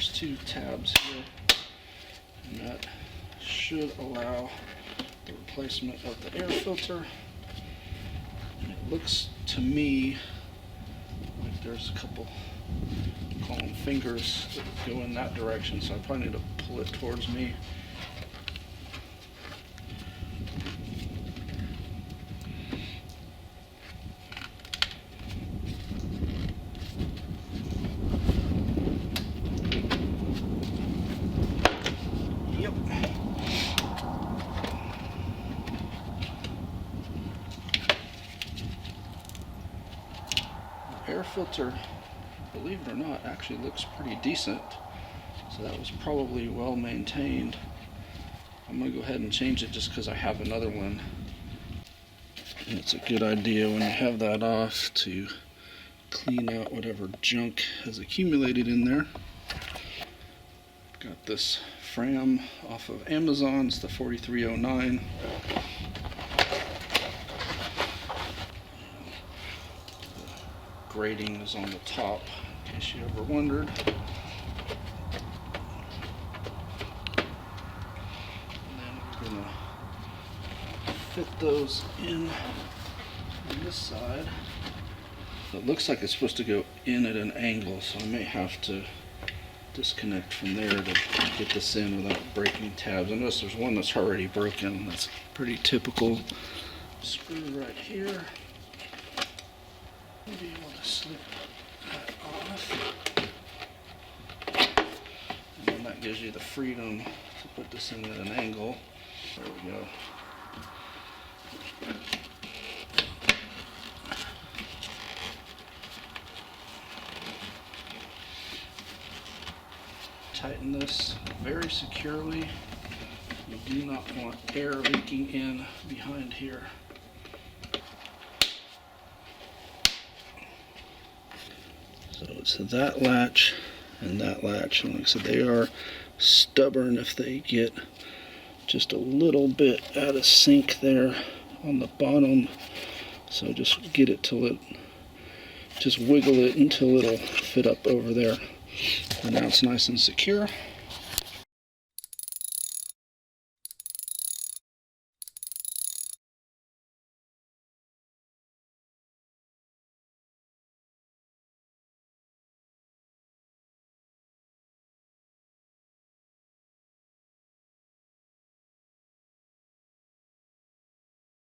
there's two tabs here, and that should allow the replacement of the air filter. And it looks to me like there's a couple, call them fingers, that go in that direction, so I probably need to pull it towards me. Yep. The air filter, believe it or not, actually looks pretty decent. So that was probably well maintained. I'm going to go ahead and change it just because I have another one. And it's a good idea when you have that off to clean out whatever junk has accumulated in there. Got this Fram off of Amazon. It's the 4309. The grating is on the top, in case you ever wondered. Gonna fit those in on this side. It looks like it's supposed to go in at an angle, so I may have to disconnect from there to get this in without breaking tabs. I notice there's one that's already broken. That's pretty typical. Screw right here. Be able to slip that off. And then that gives you the freedom to put this in at an angle. There we go. Tighten this very securely. You do not want air leaking in behind here. So it's that latch and that latch. And like I said, they are stubborn if they get just a little bit out of sync there on the bottom. So just get it till it, just wiggle it until it'll fit up over there. And now it's nice and secure.